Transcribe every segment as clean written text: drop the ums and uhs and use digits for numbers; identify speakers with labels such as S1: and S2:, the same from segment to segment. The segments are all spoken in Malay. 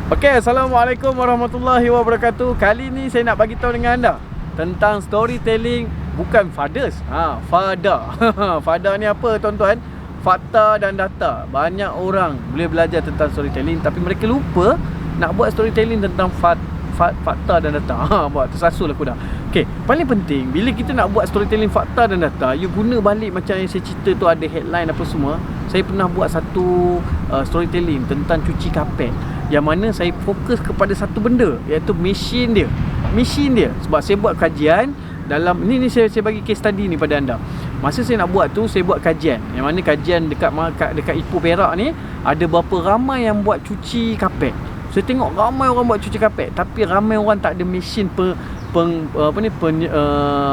S1: Okey, Assalamualaikum warahmatullahi wabarakatuh. Kali ni saya nak bagi tahu dengan anda tentang storytelling, bukan fadas. Fada. Fada ni apa tuan-tuan? Fakta dan data. Banyak orang boleh belajar tentang storytelling tapi mereka lupa nak buat storytelling tentang fakta dan data. Buat tersasul aku dah. Okey, paling penting bila kita nak buat storytelling fakta dan data, you guna balik macam yang saya cerita tu, ada headline apa semua. Saya pernah buat satu storytelling tentang cuci kapet, yang mana saya fokus kepada satu benda, iaitu mesin dia. Sebab saya buat kajian dalam ni saya bagi case study ni pada anda. Masa saya nak buat tu, saya buat kajian, yang mana kajian dekat Ipoh Perak ni ada berapa ramai yang buat cuci kapet. Saya tengok ramai orang buat cuci kapet, tapi ramai orang tak ada mesin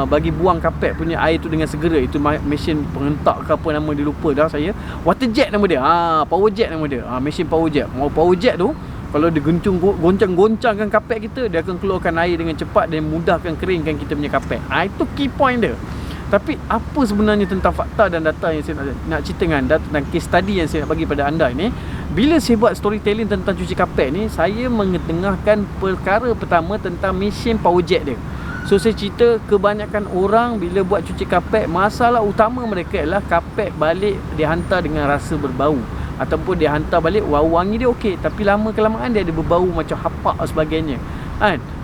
S1: bagi buang kapet punya air tu dengan segera. Itu mesin pengentak ke apa nama dia, lupa dah saya. Water jet nama dia. Power jet nama dia. Mesin power jet. Power jet tu kalau dia goncang-goncangkan kapet kita, dia akan keluarkan air dengan cepat dan mudahkan keringkan kita punya kapet. Itu key point dia. Tapi apa sebenarnya tentang fakta dan data yang saya nak cerita dengan anda, tentang case study yang saya nak bagi pada anda ini. Bila saya buat storytelling tentang cuci kapet ni, saya mengetengahkan perkara pertama tentang mesin power jet dia. So saya cerita kebanyakan orang bila buat cuci kapet, masalah utama mereka ialah kapet balik dia hantar dengan rasa berbau, ataupun dia hantar balik wangi dia okey, tapi lama kelamaan dia ada berbau macam hapak dan sebagainya.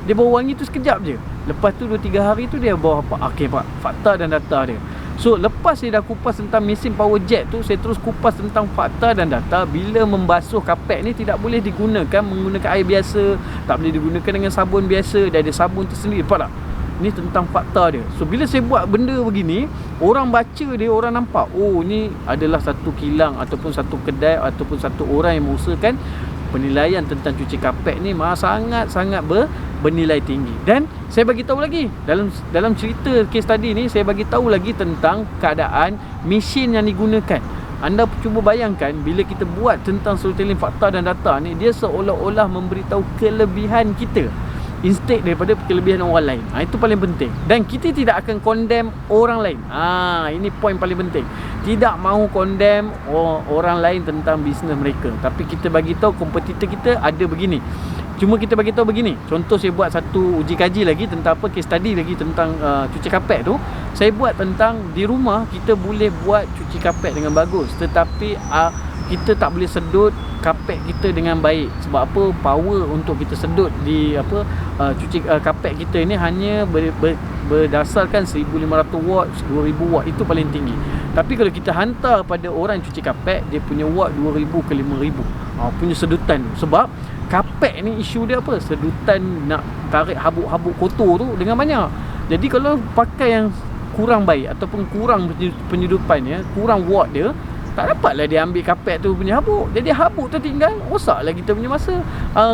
S1: Dia bau wangi tu sekejap je, lepas tu 2-3 hari tu dia bau hapak. Okey pak, fakta dan data dia. So lepas saya dah kupas tentang mesin power jet tu, saya terus kupas tentang fakta dan data. Bila membasuh kapet ni tidak boleh digunakan menggunakan air biasa, tak boleh digunakan dengan sabun biasa, dia ada sabun tersendiri. Nampak tak? Ni tentang fakta dia. So bila saya buat benda begini, orang baca dia, orang nampak, oh ni adalah satu kilang ataupun satu kedai ataupun satu orang yang mengusahakan penilaian tentang cuci kapet ni sangat-sangat bernilai tinggi. Dan saya bagi tahu lagi dalam cerita case study ni, saya bagi tahu lagi tentang keadaan mesin yang digunakan. Anda cuba bayangkan bila kita buat tentang storytelling fakta dan data ni, dia seolah-olah memberitahu kelebihan kita instead daripada kelebihan orang lain. Itu paling penting. Dan kita tidak akan condemn orang lain. Ini point paling penting. Tidak mahu condemn orang lain tentang bisnes mereka, tapi kita bagi tahu kompetitor kita ada begini. Cuma kita bagi tahu begini. Contoh saya buat satu uji kaji lagi tentang apa, case study lagi tentang cuci kapet tu. Saya buat tentang di rumah kita boleh buat cuci kapet dengan bagus, tetapi kita tak boleh sedut kapet kita dengan baik. Sebab apa? Power untuk kita sedut di cuci kapet kita ni hanya berdasarkan 1500 watt, 2000 watt, itu paling tinggi. Tapi kalau kita hantar pada orang cuci kapet, dia punya watt 2000 ke 5000 punya sedutan. Sebab kapet ni isu dia apa? Sedutan nak tarik habuk-habuk kotor tu dengan banyak. Jadi kalau pakai yang kurang baik ataupun kurang penyedupannya, kurang watt dia, tak dapatlah dia ambil kapet tu punya habuk. Jadi habuk tu tinggal, rosaklah kita punya masa,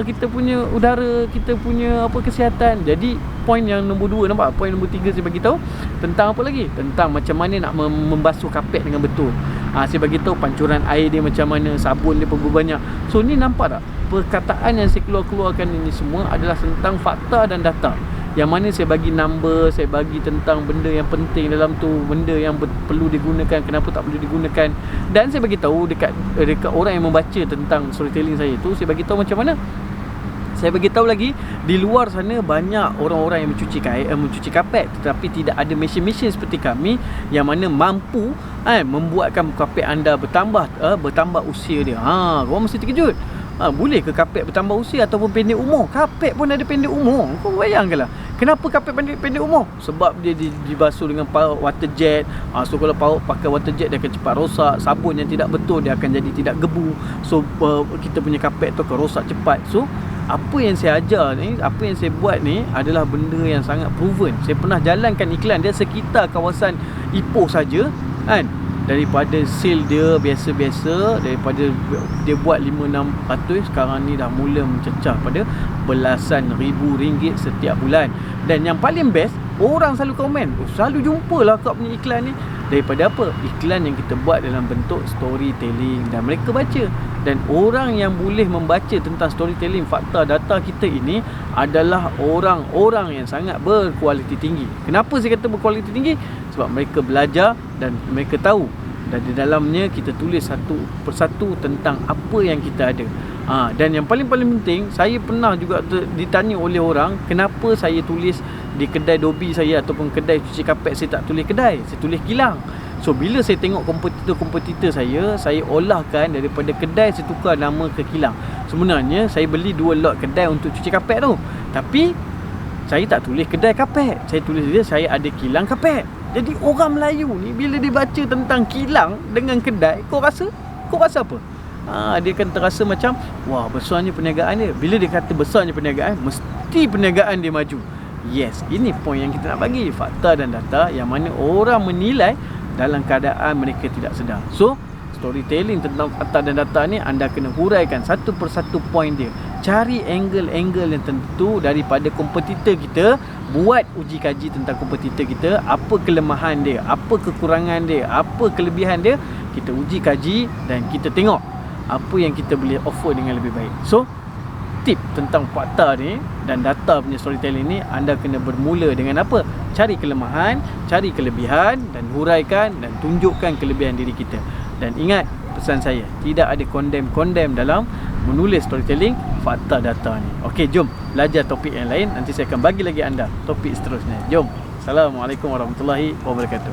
S1: kita punya udara, kita punya kesihatan. Jadi point yang nombor 2, nampak? Point nombor 3 saya bagi tahu tentang apa lagi? Tentang macam mana nak membasuh kapet dengan betul. Saya bagi tahu pancuran air dia macam mana, sabun dia berapa banyak. So ni nampak tak? Perkataan yang saya keluarkan ini semua adalah tentang fakta dan data. Yang mana saya bagi number, saya bagi tentang benda yang penting dalam tu, benda yang perlu digunakan, kenapa tak perlu digunakan. Dan saya bagi tahu dekat orang yang membaca tentang storytelling saya tu, saya bagi tahu macam mana. Saya bagi tahu lagi, di luar sana banyak orang-orang yang mencuci kapet, tetapi tidak ada mesin-mesin seperti kami yang mana mampu membuatkan kapet anda bertambah usia dia. Korang mesti terkejut. Boleh ke kapet bertambah usia ataupun pendek umur? Kapet pun ada pendek umur. Kau bayangkanlah. Kenapa kapet pendek umur? Sebab dia dibasuh dengan water jet. So kalau pakai water jet, dia akan cepat rosak. Sabun yang tidak betul, dia akan jadi tidak gebu. So kita punya kapet tu akan rosak cepat. So apa yang saya ajar ni, apa yang saya buat ni adalah benda yang sangat proven. Saya pernah jalankan iklan dia sekitar kawasan Ipoh saja, kan? Daripada sale dia biasa-biasa, daripada dia buat 5-600, sekarang ni dah mula mencecah pada belasan ribu ringgit setiap bulan. Dan yang paling best, orang selalu komen, selalu jumpalah kau punya iklan ni. Daripada apa? Iklan yang kita buat dalam bentuk storytelling, dan mereka baca. Dan orang yang boleh membaca tentang storytelling fakta data kita ini adalah orang-orang yang sangat berkualiti tinggi. Kenapa saya kata berkualiti tinggi? Sebab mereka belajar dan mereka tahu. Dan di dalamnya kita tulis satu persatu tentang apa yang kita ada. Dan yang paling-paling penting, saya pernah juga ditanya oleh orang, kenapa saya tulis di kedai Dobi saya ataupun kedai cuci kapet saya tak tulis kedai, saya tulis kilang. So bila saya tengok kompetitor saya olahkan daripada kedai, saya tukar nama ke kilang. Sebenarnya saya beli 2 lot kedai untuk cuci kapet tu, tapi saya tak tulis kedai kapet, saya tulis dia saya ada kilang kapet. Jadi orang Melayu ni bila dia baca tentang kilang dengan kedai, kau rasa apa? Dia akan terasa macam, wah, besarnya perniagaan dia. Bila dia kata besarnya perniagaan, mesti perniagaan dia maju. Yes, ini point yang kita nak bagi, fakta dan data yang mana orang menilai dalam keadaan mereka tidak sedar. So, storytelling tentang fakta dan data ni anda kena huraikan satu persatu point dia. Cari angle-angle yang tentu daripada kompetitor kita. Buat uji kaji tentang kompetitor kita, apa kelemahan dia, apa kekurangan dia, apa kelebihan dia. Kita uji kaji dan kita tengok apa yang kita boleh offer dengan lebih baik. So, tip tentang fakta ni dan data punya storytelling ni, anda kena bermula dengan apa? Cari kelemahan, cari kelebihan dan huraikan dan tunjukkan kelebihan diri kita. Dan ingat pesan saya, tidak ada condemn dalam menulis storytelling fakta data ni. Okey, jom belajar topik yang lain. Nanti saya akan bagi lagi anda topik seterusnya. Jom. Assalamualaikum warahmatullahi wabarakatuh.